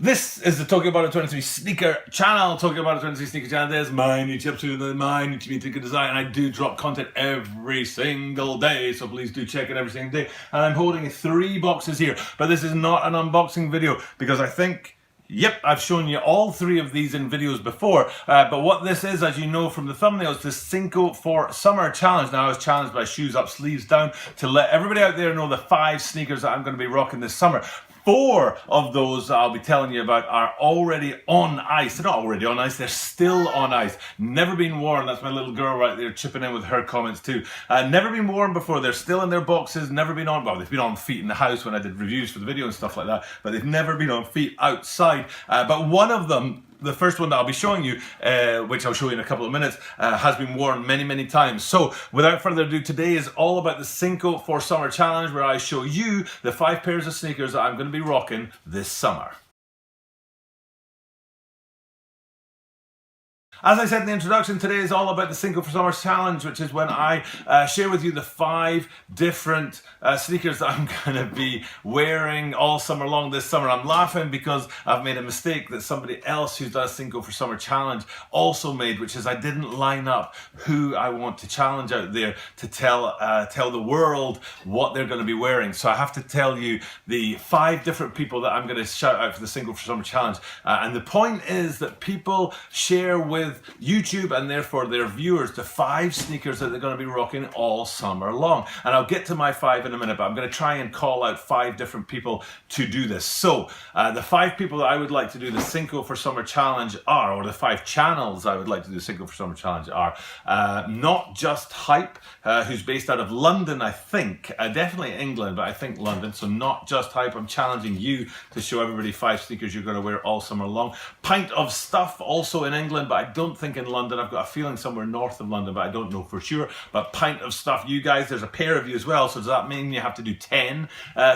This is the Talking About It 23 Sneaker Channel. Talking About It 23 Sneaker Channel. There's my YouTube episode, my YouTube Sneaker Design. And I do drop content every single day, so please do check it every single day. And I'm holding 3 boxes here, but this is not an unboxing video because I think, yep, I've shown you all 3 of these in videos before. But what this is, as you know from the thumbnail, is the CINCO for Summer Challenge. Now, I was challenged by shoes up, sleeves down to let everybody out there know the 5 sneakers that I'm going to be rocking this summer. 4 of those that I'll be telling you about are already on ice. They're not already on ice, they're still on ice. Never been worn. That's my little girl right there chipping in with her comments too. Never been worn before. They're still in their boxes, never been on, well, they've been on feet in the house when I did reviews for the video and stuff like that, but they've never been on feet outside. But one of them, the first one that I'll be showing you, which I'll show you in a couple of minutes, has been worn many, many times. So without further ado, today is all about the CINCO for Summer Challenge, where I show you the 5 pairs of sneakers that I'm going to be rocking this summer. As I said in the introduction, today is all about the CINCO for Summer Challenge, which is when I share with you the 5 different sneakers that I'm going to be wearing all summer long this summer. I'm laughing because I've made a mistake that somebody else who does CINCO for Summer Challenge also made, which is I didn't line up who I want to challenge out there to tell the world what they're going to be wearing. So I have to tell you the 5 different people that I'm going to shout out for the CINCO for Summer Challenge. And the point is that people share with YouTube and therefore their viewers the 5 sneakers that they're going to be rocking all summer long. And I'll get to my 5 in a minute, but I'm going to try and call out 5 different people to do this. So the 5 people that I would like to do the CINCO for Summer Challenge are, or the 5 channels I would like to do the CINCO for Summer Challenge are, Not Just Hype, who's based out of London, I think, definitely England, but I think London. So Not Just Hype, I'm challenging you to show everybody 5 sneakers you're going to wear all summer long. Pint of Stuff, also in England, but I don't think in London. I've got a feeling somewhere north of London, but I don't know for sure. But Pint of Stuff, you guys, there's a pair of you as well, so does that mean you have to do 10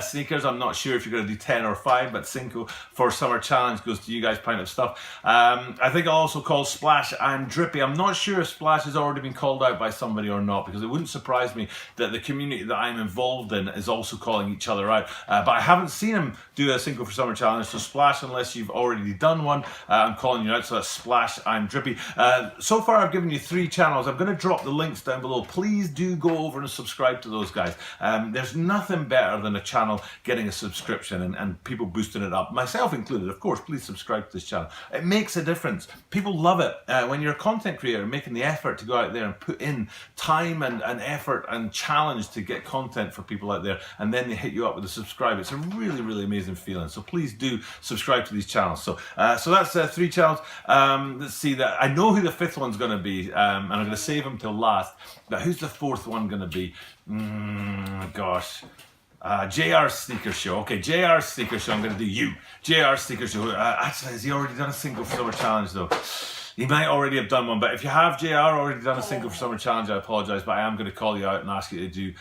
sneakers? I'm not sure if you're going to do 10 or 5, but CINCO for Summer Challenge goes to you guys, Pint of Stuff. I think I'll also call Splash I'm Drippy. I'm not sure if Splash has already been called out by somebody or not, because it wouldn't surprise me that the community that I'm involved in is also calling each other out. But I haven't seen him do a CINCO for Summer Challenge, so Splash, unless you've already done one, I'm calling you out, so that's Splash I'm Drippy. So far I've given you 3 channels. I'm going to drop the links down below. Please do go over and subscribe to those guys. There's nothing better than a channel getting a subscription and people boosting it up, myself included. Of course, please subscribe to this channel. It makes a difference. People love it. When you're a content creator making the effort to go out there and put in time and effort and challenge to get content for people out there, and then they hit you up with a subscribe, it's a really, really amazing feeling. So please do subscribe to these channels. So that's 3 channels. Let's see, that I know who the 5th one's going to be, and I'm going to save him till last. But who's the 4th one going to be? Gosh. JR Sneaker Show. Okay, JR Sneaker Show. I'm going to do you. JR Sneaker Show. Actually, has he already done a CINCO for Summer Challenge though? He might already have done one, but if you have JR already done a CINCO for Summer Challenge, I apologise, but I am going to call you out and ask you to do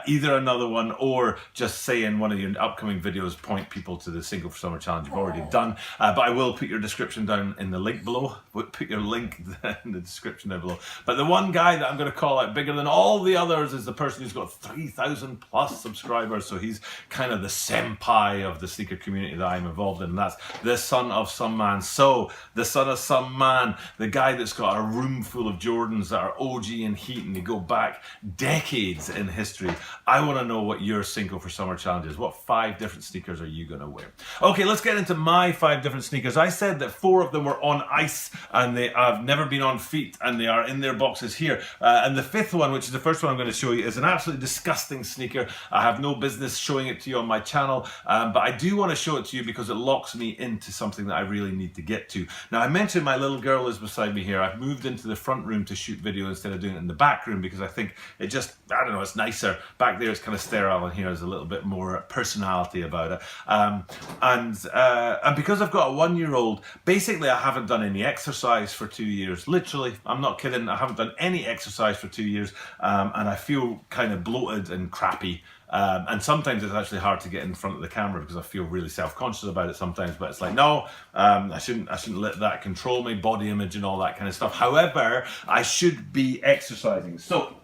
either another one or just say in one of your upcoming videos, point people to the CINCO for Summer Challenge you've already done. But I will put your description down in the link below. Put your link in the description down below. But the one guy that I'm going to call out bigger than all the others is the person who's got 3,000 plus subscribers. So he's kind of the senpai of the sneaker community that I'm involved in, and that's the son of some man. So the son of some man, the guy that's got a room full of Jordans that are OG and heat and they go back decades in history. I want to know what your CINCO for Summer Challenge is. What 5 different sneakers are you going to wear? Okay, let's get into my 5 different sneakers. I said that 4 of them were on ice and they have never been on feet and they are in their boxes here. And the 5th one, which is the first one I'm going to show you, is an absolutely disgusting sneaker. I have no business showing it to you on my channel, but I do want to show it to you because it locks me into something that I really need to get to. Now, I mentioned my little girl is beside me here. I've moved into the front room to shoot video instead of doing it in the back room because I think it just, I don't know, it's nicer. Back there it's kind of sterile and here there's a little bit more personality about it. And because I've got a 1-year-old, basically I haven't done any exercise for 2 years. Literally, I'm not kidding, I haven't done any exercise for 2 years, and I feel kind of bloated and crappy. And sometimes it's actually hard to get in front of the camera because I feel really self-conscious about it sometimes, but it's like, no, I shouldn't let that control my body image and all that kind of stuff. However, I should be exercising. So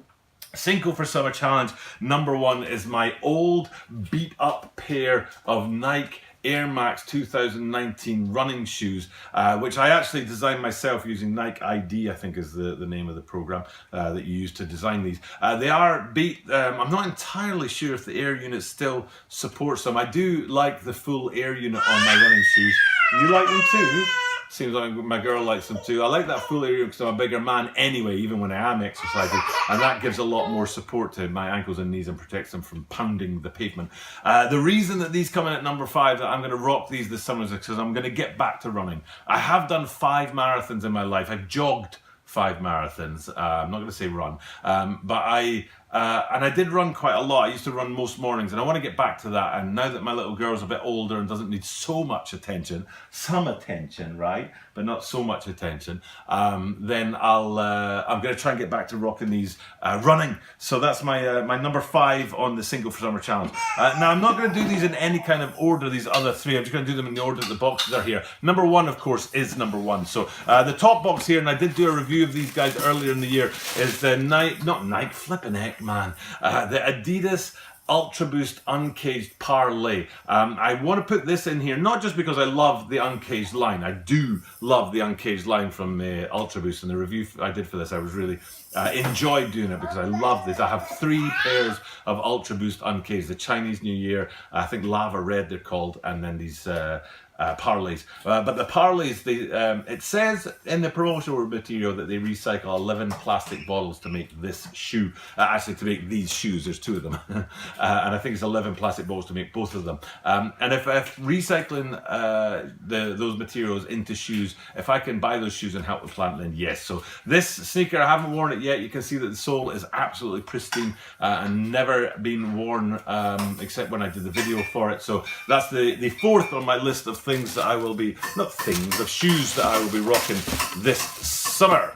CINCO for Summer Challenge number 1 is my old beat up pair of Nike Air Max 2019 running shoes, which I actually designed myself using Nike ID, I think is the name of the program that you use to design these. They are beat, I'm not entirely sure if the air unit still supports them. I do like the full air unit on my running shoes. You like them too? Seems like my girl likes them too. I like that full area because I'm a bigger man anyway, even when I am exercising, and that gives a lot more support to my ankles and knees and protects them from pounding the pavement. The reason that these come in at number 5, that I'm going to rock these this summer, is because I'm going to get back to running. I have done 5 marathons in my life. I've jogged 5 marathons. I'm not going to say run, but I did run quite a lot. I used to run most mornings, and I want to get back to that. And now that my little girl's a bit older and doesn't need so much attention, some attention, right, but not so much attention, then I'm going to try and get back to rocking these running. So that's my number 5 on the CINCO for Summer challenge. Now I'm not going to do these in any kind of order. These other 3, I'm just going to do them in the order that the boxes are here. Number 1, of course, is number 1. So the top box here, and I did do a review of these guys earlier in the year, is the Nike, flipping heck, man, the Adidas Ultra Boost Uncaged Parlay. I want to put this in here, not just because I love the Uncaged line. I do love the Uncaged line from Ultra Boost, and the review I did for this, I was really enjoyed doing it because I love this. I have 3 pairs of Ultra Boost Uncaged, the Chinese New Year, I think Lava Red they're called, and then these parlays. But the parlays, it says in the promotional material that they recycle 11 plastic bottles to make this shoe. Actually, to make these shoes, there's 2 of them. And I think it's 11 plastic bottles to make both of them. And if recycling those materials into shoes, if I can buy those shoes and help the planet, then yes. So this sneaker, I haven't worn it yet. You can see that the sole is absolutely pristine and never been worn except when I did the video for it. So that's the 4th on my list of things that I will be, not things, of shoes that I will be rocking this summer.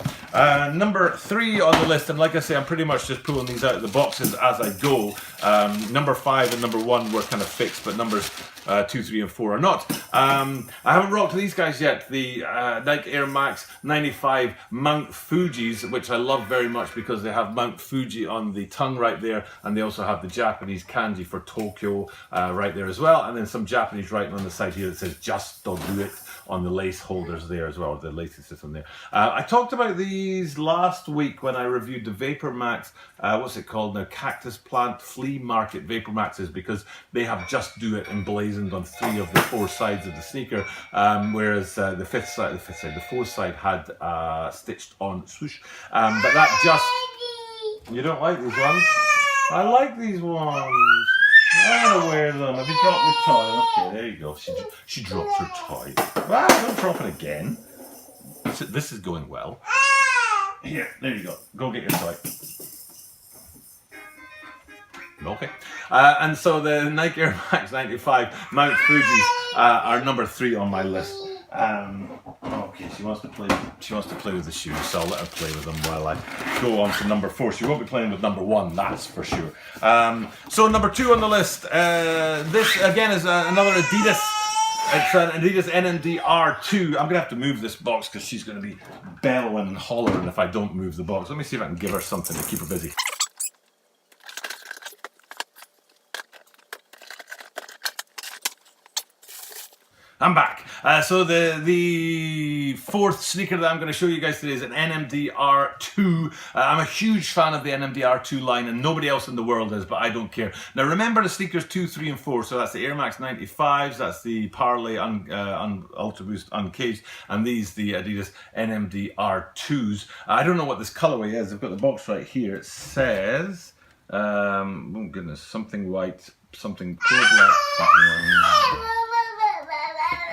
Number 3 on the list, and like I say, I'm pretty much just pulling these out of the boxes as I go. Number 5 and number 1 were kind of fixed, but numbers 2, 3, and 4 are not. I haven't rocked these guys yet. The Nike Air Max 95 Mount Fuji's, which I love very much because they have Mount Fuji on the tongue right there, and they also have the Japanese kanji for Tokyo right there as well, and then some Japanese writing on the side here that says "Just Don't Do It" on the lace holders there as well, the laces system there. I talked about these last week when I reviewed the Vapor Max, what's it called now, Cactus Plant Flea Market Vapor Maxes, because they have "Just Do It" emblazoned on 3 of the 4 sides of the sneaker, whereas the 4th side had stitched on swoosh. But that just, you don't like these ones? I like these ones. I'm gonna wear them. Have you dropped your toy? Okay, there you go. She dropped her toy. Ah, don't drop it again. This is going well. Here, there you go. Go get your toy. Okay. And so the Nike Air Max 95 Mount Fuji's are number 3 on my list. Okay, she wants to play with the shoes, so I'll let her play with them while I go on to number 4. She won't be playing with number 1, that's for sure. So number 2 on the list, this again is another Adidas. It's an Adidas NMD R2. I'm gonna have to move this box because she's gonna be bellowing and hollering if I don't move the box. Let me see if I can give her something to keep her busy. I'm back. So the 4th sneaker that I'm going to show you guys today is an NMD R2. I'm a huge fan of the NMD R2 line, and nobody else in the world is, but I don't care. Now remember the sneakers 2, 3, and 4. So that's the Air Max 95s, that's the Parlay Ultra Boost Uncaged, and these the Adidas NMD R2s. I don't know what this colorway is. I've got the box right here. It says, oh goodness, something white, something cool black, something white.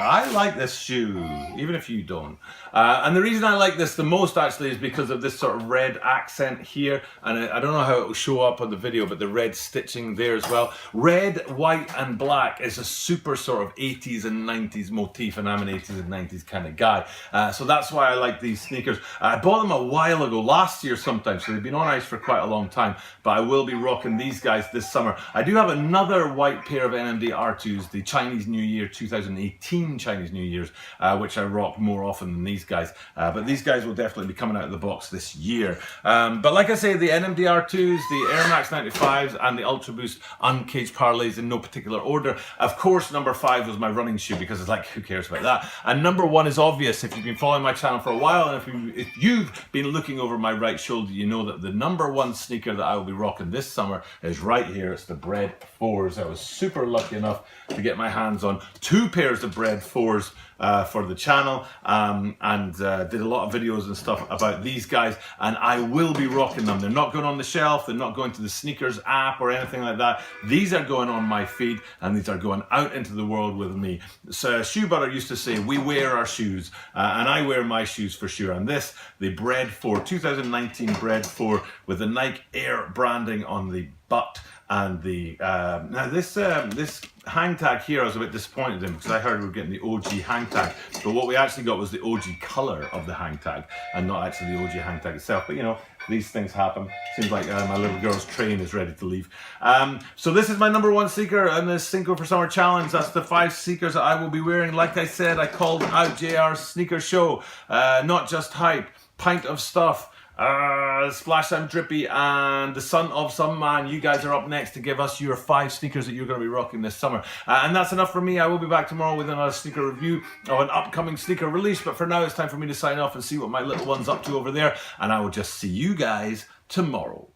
I like this shoe, even if you don't. And the reason I like this the most actually is because of this sort of red accent here. And I don't know how it will show up on the video, but the red stitching there as well. Red, white and black is a super sort of 80s and 90s motif, and I'm an 80s and 90s kind of guy. So that's why I like these sneakers. I bought them a while ago, last year sometime, so they've been on ice for quite a long time, but I will be rocking these guys this summer. I do have another white pair of NMD R2s, the Chinese New Year 2018 between Chinese New Year's, which I rock more often than these guys. But these guys will definitely be coming out of the box this year. But like I say, the NMDR2s, the Air Max 95s, and the Ultra Boost Uncaged Parlays in no particular order. Of course, number 5 was my running shoe because it's like, who cares about that? And number 1 is obvious. If you've been following my channel for a while, and if you've been looking over my right shoulder, you know that the number 1 sneaker that I will be rocking this summer is right here. It's the Bread 4s. I was super lucky enough to get my hands on 2 pairs of Bread 4s for the channel, and did a lot of videos and stuff about these guys, and I will be rocking them. They're not going on the shelf, they're not going to the sneakers app or anything like that. These are going on my feed, and these are going out into the world with me. So Shoe Butter used to say, we wear our shoes, and I wear my shoes for sure. And this, the Bread 4, 2019 Bread 4 with the Nike Air branding on the butt. And the now this hang tag here I was a bit disappointed in because I heard we were getting the OG hang tag, but what we actually got was the OG color of the hang tag and not actually the OG hang tag itself. But you know, these things happen. Seems like my little girl's train is ready to leave. So this is my number 1 sneaker in the CINCO for Summer challenge. That's the 5 sneakers that I will be wearing. Like I said, I called out JR's sneaker show, not just hype, pint of stuff. Splash Time Drippy and the Son of Some Man. You guys are up next to give us your 5 sneakers that you're going to be rocking this summer. And that's enough for me. I will be back tomorrow with another sneaker review of an upcoming sneaker release. But for now, it's time for me to sign off and see what my little one's up to over there. And I will just see you guys tomorrow.